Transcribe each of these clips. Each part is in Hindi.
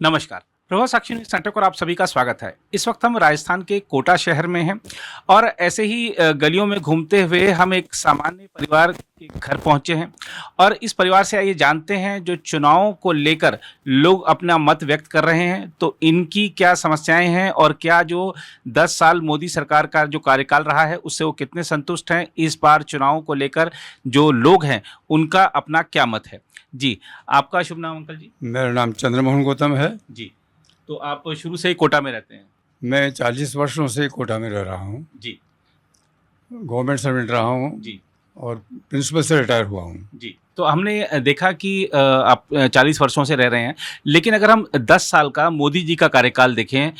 नमस्कार। प्रभा साक्षी न्यूज़ सेंटर पर आप सभी का स्वागत है। इस वक्त हम राजस्थान के कोटा शहर में हैं और ऐसे ही गलियों में घूमते हुए हम एक सामान्य परिवार के घर पहुंचे हैं और इस परिवार से आइए जानते हैं जो चुनावों को लेकर लोग अपना मत व्यक्त कर रहे हैं, तो इनकी क्या समस्याएं हैं और क्या जो 10 साल मोदी सरकार का जो कार्यकाल रहा है उससे वो कितने संतुष्ट हैं। इस बार चुनावों को लेकर जो लोग हैं उनका अपना क्या मत है। जी, आपका शुभ नाम अंकल जी? मेरा नाम चंद्रमोहन गौतम है। जी, तो आप शुरू से ही कोटा में रहते हैं? मैं 40 वर्षों से कोटा में रह रहा हूँ। जी। गवर्नमेंट सर्वेंट रहा हूँ जी। और प्रिंसिपल से रिटायर हुआ हूँ। जी, तो हमने देखा कि आप 40 वर्षों से रह रहे हैं, लेकिन अगर हम 10 साल का मोदी जी का कार्यकाल देखें,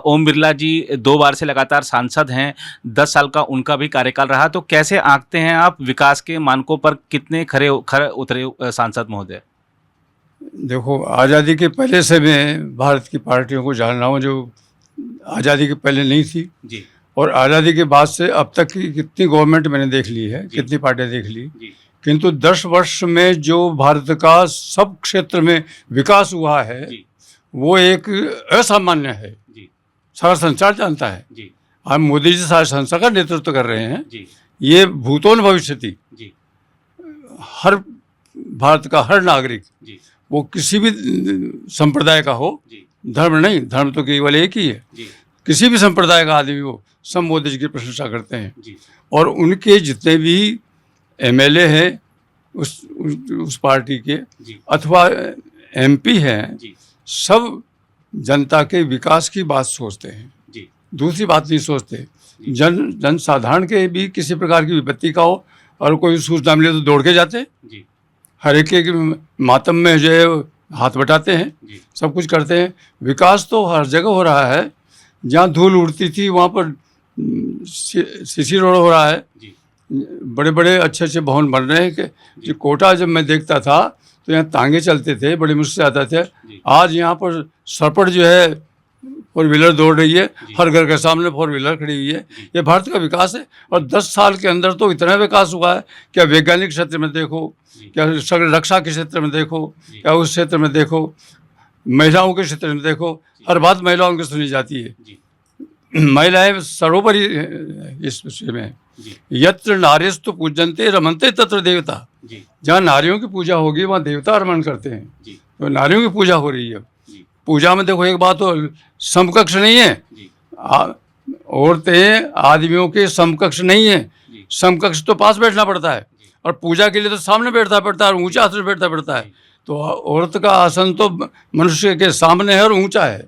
ओम बिरला जी 2 बार से लगातार सांसद हैं, 10 साल का उनका भी कार्यकाल रहा, तो कैसे आंकते हैं आप विकास के मानकों पर कितने खरे उतरे सांसद महोदय? देखो, आज़ादी के पहले से मैं भारत की पार्टियों को जान रहा हूँ जो आज़ादी के पहले नहीं थी। जी। और आज़ादी के बाद से अब तक की कितनी गवर्नमेंट मैंने देख ली है, कितनी पार्टियाँ देख ली, किंतु 10 वर्ष में जो भारत का सब क्षेत्र में विकास हुआ है वो एक असामान्य है। सारा संसार जानता है। हम मोदी जी सारे संसार का नेतृत्व कर रहे हैं। ये भूतोन भविष्यति हर भारत का हर नागरिक, वो किसी भी संप्रदाय का हो, धर्म नहीं, धर्म तो केवल एक ही है, किसी भी संप्रदाय का आदमी हो, सब मोदी जी की प्रशंसा करते हैं। और उनके जितने भी एमएलए हैं उस पार्टी के अथवा एमपी हैं, सब जनता के विकास की बात सोचते हैं, दूसरी बात नहीं सोचते। जन साधारण के भी किसी प्रकार की विपत्ति का हो और कोई सूचना मिले तो दौड़ के जाते, हर एक के मातम में जो है हाथ बटाते हैं, सब कुछ करते हैं। विकास तो हर जगह हो रहा है, जहाँ धूल उड़ती थी वहाँ पर सीसी रोड हो रहा है, बड़े बड़े अच्छे अच्छे भवन बन रहे हैं। कि कोटा जब मैं देखता था तो यहाँ तांगे चलते थे, बड़ी मुश्किल से आता थे। आज यहाँ पर सरपट जो है 4 व्हीलर दौड़ रही है, हर घर के सामने 4 व्हीलर खड़ी हुई है। ये भारत का विकास है। और 10 साल के अंदर तो इतना विकास हुआ है, क्या वैज्ञानिक क्षेत्र में देखो, क्या रक्षा के क्षेत्र में देखो, क्या उस क्षेत्र में देखो, महिलाओं के क्षेत्र में देखो, हर बात महिलाओं की सुनी जाती है। महिलाएं सर्वोपरि इस विषय में। यत्र नारीस्तु पूजन्ते रमन्ते तत्र देवता। जहाँ नारियों की पूजा होगी वहाँ देवता रमन करते हैं। तो नारियों की पूजा हो रही है। पूजा में देखो, एक बात तो समकक्ष नहीं है, औरतें आदमियों के समकक्ष नहीं है। समकक्ष तो पास बैठना पड़ता है और पूजा के लिए तो सामने बैठना पड़ता है और ऊंचा आसन बैठना पड़ता है। तो औरत का आसन तो मनुष्य के सामने है और ऊंचा है।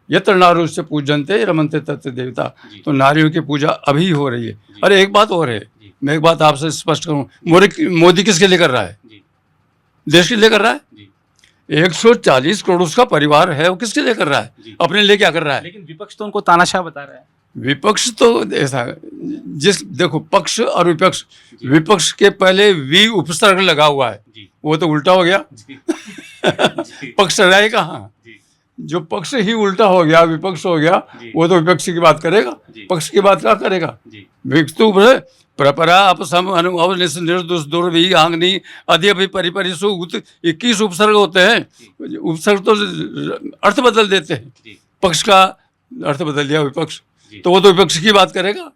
यत्र नारुष्य पूजन्ते रमन्ते तत्र देवता। तो नारियों की पूजा अभी हो रही है। अरे एक बात और है, मैं एक बात आपसे स्पष्ट करूं, मोदी किसके लिए कर रहा है? देश के लिए कर रहा है। 140 करोड़ उसका परिवार है, वो किसके लिए कर रहा है? अपने लिए क्या कर रहा है? लेकिन विपक्ष तो उनको तानाशाह बता रहा है। विपक्ष तो ऐसा, देखो, पक्ष और विपक्ष, विपक्ष के पहले वी उपसर्ग लगा हुआ है, वो तो उल्टा हो गया। पक्ष रहे कहाँ? जो पक्ष ही उल्टा हो गया, विपक्ष हो गया, वो तो विपक्ष की बात करेगा, पक्ष की बात क्या करेगा? विक्तु प्रपरा अपसम अनुभव निर्दोष दुर्वी आंगनी अध्यपि परिपरिसु 21 उपसर्ग होते हैं। उपसर्ग तो अर्थ बदल देते हैं, पक्ष का अर्थ बदल दिया विपक्ष, तो वो तो विपक्ष की बात करेगा।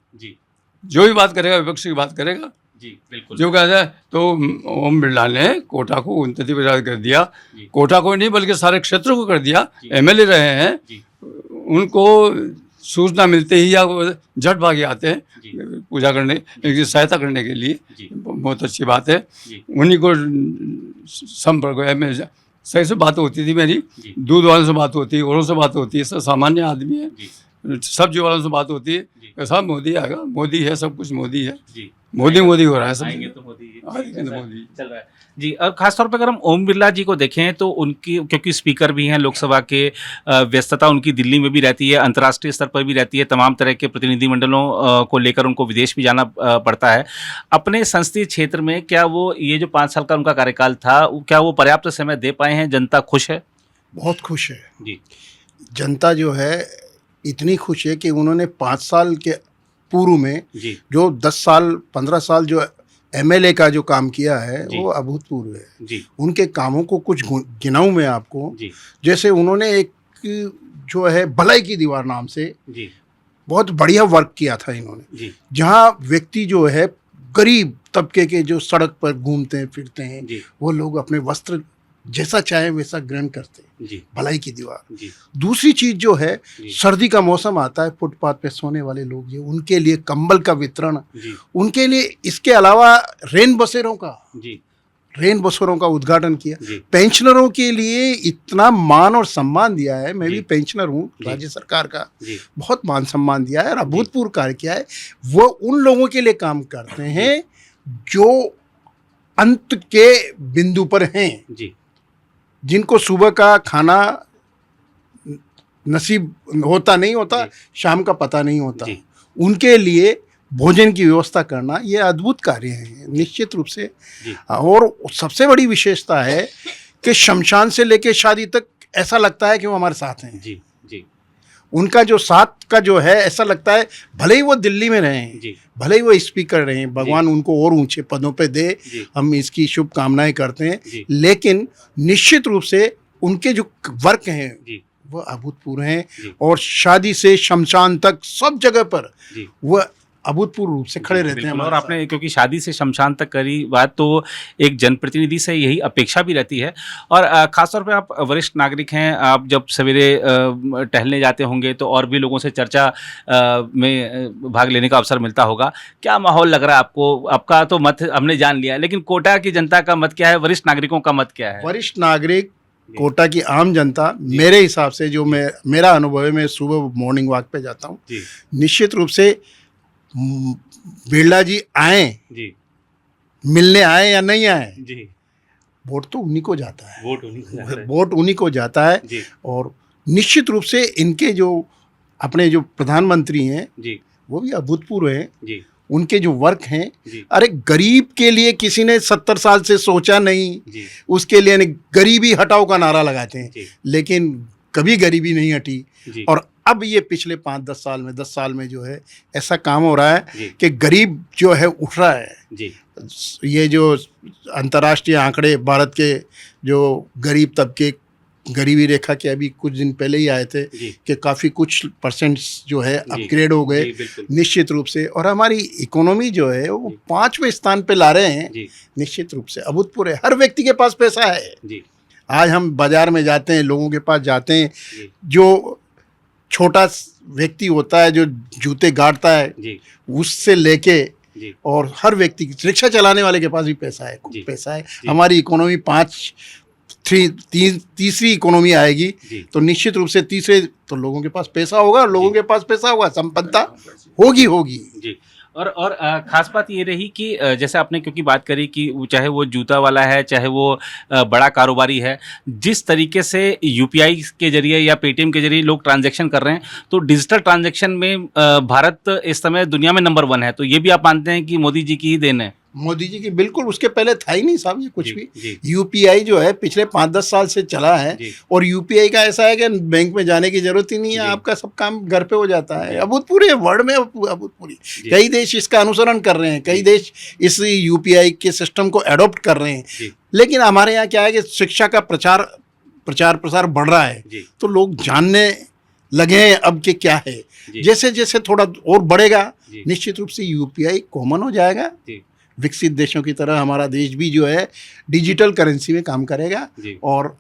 जो भी बात करेगा विपक्ष की बात करेगा। बिल्कुल। जो कहता है तो ओम बिरला ने कोटा को उन्नति पर कर दिया, कोटा को नहीं बल्कि सारे क्षेत्र को कर दिया। एमएलए रहे हैं, उनको सूचना मिलते ही या झट भागे आते हैं पूजा करने, सहायता करने के लिए। बहुत अच्छी बात है। उन्हीं को संपर्क में सही से बात होती थी मेरी, दूध वालों से बात होती है, औरों से बात होती है, सब सामान्य आदमी है, सब्जी वालों से बात होती है। सब मोदी आएगा, मोदी है, सब कुछ मोदी है। मोदी मोदी हो रहा है, सब आएंगे तो मोदी मोदी चल रहा है जी। और खासतौर पर अगर हम ओम बिरला जी को देखें तो उनकी, क्योंकि स्पीकर भी हैं लोकसभा के, व्यस्तता उनकी दिल्ली में भी रहती है, अंतर्राष्ट्रीय स्तर पर भी रहती है, तमाम तरह के प्रतिनिधिमंडलों को लेकर उनको विदेश भी जाना पड़ता है। अपने संसदीय क्षेत्र में क्या वो ये जो 5 साल का उनका कार्यकाल था, क्या वो पर्याप्त समय दे पाए हैं? जनता खुश है? बहुत खुश है जी। जनता जो है इतनी खुश है कि उन्होंने 5 साल के पूर्व में जो 10 साल 15 साल जो एमएलए का जो काम किया है जी। वो अभूतपूर्व है। जी उनके कामों को कुछ गिनाऊं मैं आपको। जी जैसे उन्होंने एक जो है भलाई की दीवार नाम से जी बहुत बढ़िया वर्क किया था इन्होंने, जी जहाँ व्यक्ति जो है गरीब तबके के जो सड़क पर घूमते हैं फिरते हैं, जी वो लोग अपने वस्त्र जैसा चाहे वैसा ग्रहण करते हैं। जी भलाई की दीवार। जी दूसरी चीज जो है, जी। सर्दी का मौसम आता है, फुटपाथ पे सोने वाले लोग जो उनके लिए कंबल का वितरण, जी उनके लिए, इसके अलावा जी रेन बसेरों का उद्घाटन किया। जी पेंशनरों के लिए इतना मान और सम्मान दिया है। मैं जी। भी पेंशनर हूँ, जी। राज्य सरकार का जी बहुत मान सम्मान दिया है और अभूतपूर्व कार्य किया है। वो उन लोगों के लिए काम करते हैं जो अंत के बिंदु पर हैं, जी जिनको सुबह का खाना नसीब होता नहीं होता, जी। शाम का पता नहीं होता। जी। उनके लिए भोजन की व्यवस्था करना ये अद्भुत कार्य है निश्चित रूप से। जी। और सबसे बड़ी विशेषता है कि शमशान से लेके शादी तक ऐसा लगता है कि वो हमारे साथ हैं। जी जी उनका जो साथ का जो है, ऐसा लगता है भले ही वो दिल्ली में रहें, जी भले ही वो स्पीकर रहें, भगवान उनको और ऊंचे पदों पे दे, जी हम इसकी शुभकामनाएं करते हैं। जी। लेकिन निश्चित रूप से उनके जो वर्क हैं जी वो अभूतपूर्व हैं जी। और शादी से शमशान तक सब जगह पर जी वो अभूतपूर्व रूप से खड़े रहते हैं बिल्कुल। और हमारे आपने क्योंकि शादी से शमशान तक करी बात, तो एक जनप्रतिनिधि से यही अपेक्षा भी रहती है। और खासतौर पे आप वरिष्ठ नागरिक हैं, आप जब सवेरे टहलने जाते होंगे तो और भी लोगों से चर्चा में भाग लेने का अवसर मिलता होगा। क्या माहौल लग रहा है आपको? आपका तो मत हमने जान लिया, लेकिन कोटा की जनता का मत क्या है, वरिष्ठ नागरिकों का मत क्या है? वरिष्ठ नागरिक, कोटा की आम जनता, मेरे हिसाब से जो मेरा अनुभव है, मैं सुबह मॉर्निंग वॉक पे जाता हूँ, जी निश्चित रूप से बिरला जी आए, जी मिलने आए या नहीं आए, जी वोट तो उन्हीं को जाता है। वोट उन्हीं को जाता है। वोट उन्हीं को जाता है। जी और निश्चित रूप से इनके जो अपने जो प्रधानमंत्री हैं जी वो भी अभूतपूर्व हैं। जी उनके जो वर्क हैं, जी अरे गरीब के लिए किसी ने 70 साल से सोचा नहीं, जी उसके लिए गरीबी हटाओ का नारा लगाते हैं, जी लेकिन कभी गरीबी नहीं हटी। जी और अब ये पिछले 5-10 साल में, 10 साल में जो है ऐसा काम हो रहा है जी कि गरीब जो है उठ रहा है। जी ये जो अंतर्राष्ट्रीय आंकड़े भारत के जो गरीब तबके, गरीबी रेखा के अभी कुछ दिन पहले ही आए थे जी कि काफ़ी कुछ परसेंट जो है जी। अपग्रेड हो गए जी बिल्कुल निश्चित रूप से। और हमारी इकोनॉमी जो है वो जी। 5वें स्थान पे ला रहे हैं। जी निश्चित रूप से अभूतपूर्व है। हर व्यक्ति के पास पैसा है। जी आज हम बाजार में जाते हैं, लोगों के पास जाते हैं, जी जो छोटा व्यक्ति होता है जो जूते गाड़ता है, जी उससे लेके जी और हर व्यक्ति, रिक्शा चलाने वाले के पास भी पैसा है, जी। खूब पैसा है। जी। हमारी इकोनॉमी तीसरी इकोनॉमी आएगी जी तो निश्चित रूप से तीसरे तो लोगों के पास पैसा होगा, लोगों के पास पैसा होगा, संपन्नता होगी। जी। और खास बात ये रही कि जैसे आपने क्योंकि बात करी कि चाहे वो जूता वाला है, चाहे वो बड़ा कारोबारी है, जिस तरीके से यूपीआई के जरिए या पेटीएम के जरिए लोग ट्रांजैक्शन कर रहे हैं, तो डिजिटल ट्रांजैक्शन में भारत इस समय दुनिया में नंबर 1 है। तो ये भी आप मानते हैं कि मोदी जी की ही देन है? मोदी जी की बिल्कुल, उसके पहले था ही नहीं साहब ये कुछ जी, भी। जी। यूपीआई जो है पिछले 5-10 साल से चला है जी। और यूपीआई का ऐसा है कि बैंक में जाने की जरूरत ही नहीं है, जी। आपका सब काम घर पे हो जाता जी। है। अभूतपूर्व है, वर्ल्ड में अभूतपूर्व। जी। कई देश इसका अनुसरण कर रहे हैं, कई जी। देश इस यूपीआई के सिस्टम को अडॉप्ट कर रहे हैं। जी लेकिन हमारे यहाँ क्या है कि शिक्षा का प्रचार प्रसार बढ़ रहा है, जी तो लोग जानने लगे हैं अब कि क्या है। जी। जैसे जैसे थोड़ा और बढ़ेगा, जी। निश्चित रूप से यूपीआई कॉमन हो जाएगा। जी विकसित देशों की तरह हमारा देश भी जो है डिजिटल करेंसी में काम करेगा जी और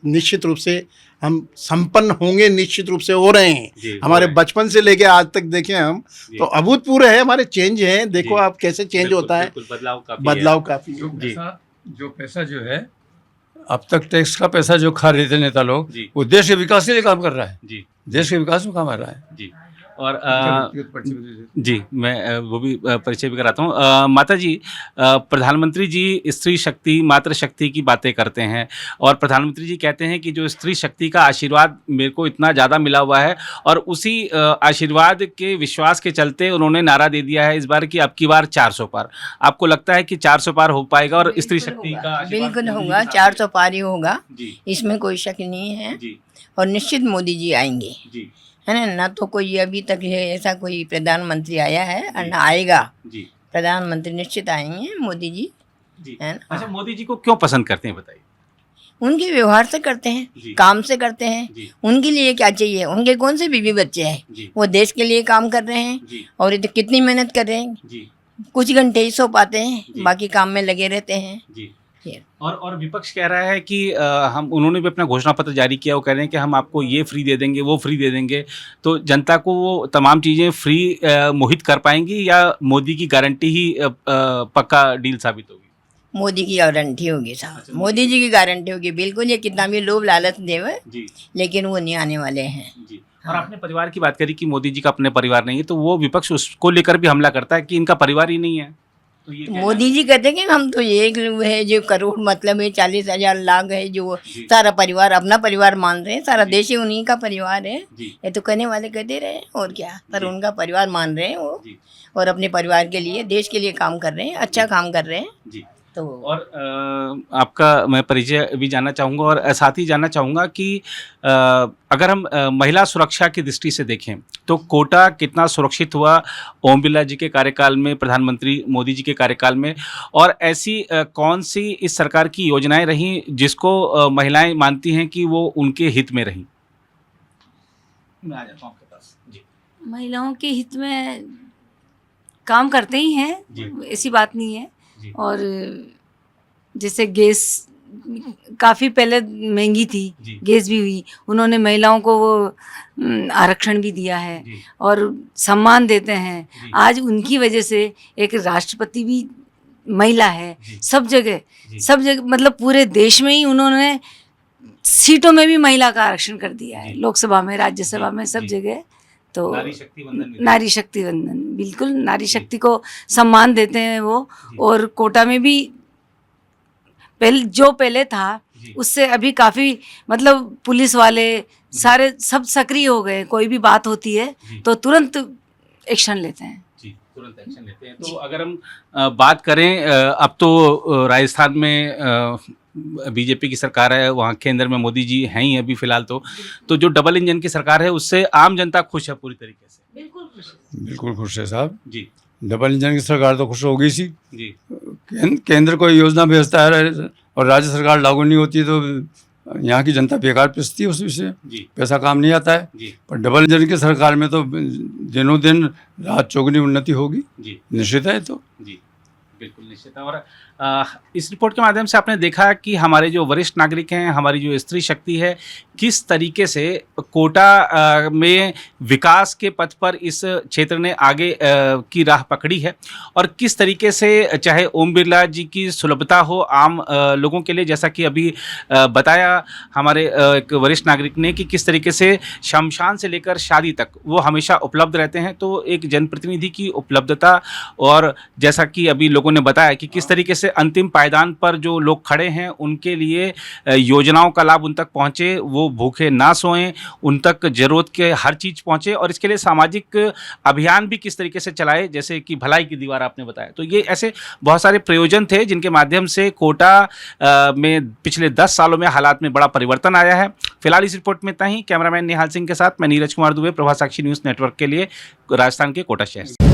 निश्चित रूप से हम संपन्न होंगे, निश्चित रूप से हो रहे हैं। जी हमारे हो रहे हैं। बचपन से लेके आज तक देखें हम, जी। तो अभूतपूर्व है, हमारे चेंज हैं। देखो जी। आप कैसे चेंज बिल्कुल, होता है, बिल्कुल, बदलाव काफी है। बदलाव काफी है। जी। जो पैसा जो है अब तक टैक्स का पैसा जो खा रहे थे नेता लोग, जी। वो देश के विकास के लिए काम कर रहा है, जी देश के विकास में काम आ रहा है। जी। और जी मैं वो भी परिचय भी कराता हूँ। माता जी, प्रधानमंत्री जी स्त्री शक्ति, मातृशक्ति की बातें करते हैं और प्रधानमंत्री जी कहते हैं कि जो स्त्री शक्ति का आशीर्वाद मेरे को इतना ज़्यादा मिला हुआ है, और उसी आशीर्वाद के विश्वास के चलते उन्होंने नारा दे दिया है इस बार की अब की बार 400 पार। आपको लगता है कि 400 पार हो पाएगा और स्त्री शक्ति का आशीर्वाद बिल्कुल होगा, 400 पार ही होगा, जी इसमें कोई शक नहीं है। जी और निश्चित मोदी जी आएंगे, जी है ना। ना तो कोई अभी तक है ऐसा कोई प्रधानमंत्री आया है और ना आएगा जी प्रधानमंत्री निश्चित आएंगे मोदी जी, जी। है ना। अच्छा, मोदी जी को क्यों पसंद करते हैं बताइए? उनके व्यवहार से करते जी। हैं, काम से करते हैं। जी। उनके लिए क्या चाहिए, उनके कौन से बीवी बच्चे हैं, जी। वो देश के लिए काम कर रहे हैं। जी। और ये तो कितनी मेहनत कर रहे हैं, जी। कुछ घंटे ही सो पाते जी। हैं, बाकी काम में लगे रहते हैं। जी। ये। और विपक्ष कह रहा है कि हम उन्होंने भी अपना घोषणा पत्र जारी किया, वो कह रहे हैं कि हम आपको ये फ्री दे देंगे, वो फ्री दे देंगे, तो जनता को वो तमाम चीज़ें फ्री मोहित कर पाएंगी या मोदी की गारंटी ही पक्का डील साबित होगी? मोदी की गारंटी होगी साहब, अच्छा, मोदी जी की गारंटी होगी बिल्कुल। ये कितना भी लोभ लालच देवे, जी। लेकिन वो नहीं आने वाले हैं। जी। और आपने परिवार की बात करी कि मोदी जी का अपने परिवार नहीं है, तो वो विपक्ष उसको लेकर भी हमला करता है कि इनका परिवार ही नहीं है। तो ये क्या मोदी जी कहते हैं कि हम तो ये एक लोग है जो करोड़ मतलब है 40,000 लाख है, जो जी। सारा परिवार अपना परिवार मान रहे हैं, सारा देश ही उन्हीं का परिवार है। जी। ये तो कहने वाले कहते रहे और क्या, पर जी। उनका परिवार मान रहे हैं वो, जी। और अपने परिवार के लिए देश के लिए काम कर रहे हैं, अच्छा काम कर रहे हैं। जी। तो और आपका मैं परिचय भी जानना चाहूँगा और साथ ही जानना चाहूँगा कि अगर हम महिला सुरक्षा की दृष्टि से देखें तो कोटा कितना सुरक्षित हुआ ओम बिरला जी के कार्यकाल में, प्रधानमंत्री मोदी जी के कार्यकाल में, और ऐसी कौन सी इस सरकार की योजनाएं रहीं जिसको महिलाएं मानती हैं कि वो उनके हित में रहीं? मैं आ जाता हूँ आपके पास। जी। महिलाओं के हित में काम करते ही हैं, जी। ऐसी बात नहीं है। जी। और जैसे गैस काफ़ी पहले महंगी थी, जी। गैस भी हुई, उन्होंने महिलाओं को वो आरक्षण भी दिया है जी। और सम्मान देते हैं। जी। आज उनकी वजह से एक राष्ट्रपति भी महिला है। जी। सब जगह जी। मतलब पूरे देश में ही उन्होंने सीटों में भी महिला का आरक्षण कर दिया है, जी। लोकसभा में, राज्यसभा जी। में, सब जी। जगह। तो नारी शक्ति वंदन मिला। नारी शक्ति वंदन, बिल्कुल नारी जी। शक्ति को सम्मान देते हैं वो। जी। और कोटा में भी पहले था जी। उससे अभी काफ़ी मतलब पुलिस वाले सारे सब सक्रिय हो गए, कोई भी बात होती है जी। तो तुरंत एक्शन लेते हैं। जी, तुरंत एक्शन लेते हैं। तो अगर हम बात करें, अब तो राजस्थान में बीजेपी की सरकार है, वहाँ केंद्र में मोदी जी हैं ही अभी फिलहाल, तो जो डबल इंजन की सरकार है उससे आम जनता खुश है पूरी तरीके से? बिल्कुल खुश है साहब। जी। डबल इंजन की सरकार तो खुश होगी सी। जी। केंद्र कोई योजना भेजता है और राज्य सरकार लागू नहीं होती तो यहाँ की जनता बेकार पिसती है, उस विषय जी। पैसा काम नहीं आता है। जी। पर डबल इंजन की सरकार में तो दिनों दिन रात चौगुनी उन्नति होगी, जी। निश्चित है। तो जी, बिल्कुल निश्चित है। और इस रिपोर्ट के माध्यम से आपने देखा कि हमारे जो वरिष्ठ नागरिक हैं, हमारी जो स्त्री शक्ति है, किस तरीके से कोटा में विकास के पथ पर इस क्षेत्र ने आगे की राह पकड़ी है, और किस तरीके से चाहे ओम बिरला जी की सुलभता हो आम लोगों के लिए, जैसा कि अभी बताया हमारे एक वरिष्ठ नागरिक ने कि किस तरीके से शमशान से लेकर शादी तक वो हमेशा उपलब्ध रहते हैं। तो एक जनप्रतिनिधि की उपलब्धता, और जैसा कि अभी लोगों ने बताया कि किस तरीके से अंतिम पायदान पर जो लोग खड़े हैं उनके लिए योजनाओं का लाभ उन तक पहुंचे, वो भूखे ना सोएं, उन तक जरूरत के हर चीज़ पहुंचे, और इसके लिए सामाजिक अभियान भी किस तरीके से चलाए, जैसे कि भलाई की दीवार आपने बताया। तो ये ऐसे बहुत सारे प्रयोजन थे जिनके माध्यम से कोटा में पिछले 10 सालों में हालात में बड़ा परिवर्तन आया है। फिलहाल इस रिपोर्ट में इतना ही। कैमरामैन निहाल सिंह के साथ मैं नीरज कुमार दुबे, प्रभा साक्षी न्यूज़ नेटवर्क के लिए, राजस्थान के कोटा शहर से।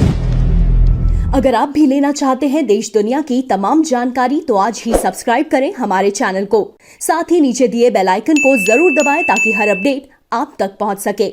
अगर आप भी लेना चाहते हैं देश दुनिया की तमाम जानकारी तो आज ही सब्सक्राइब करें हमारे चैनल को। साथ ही नीचे दिए बेल आइकन को जरूर दबाएं ताकि हर अपडेट आप तक पहुंच सके।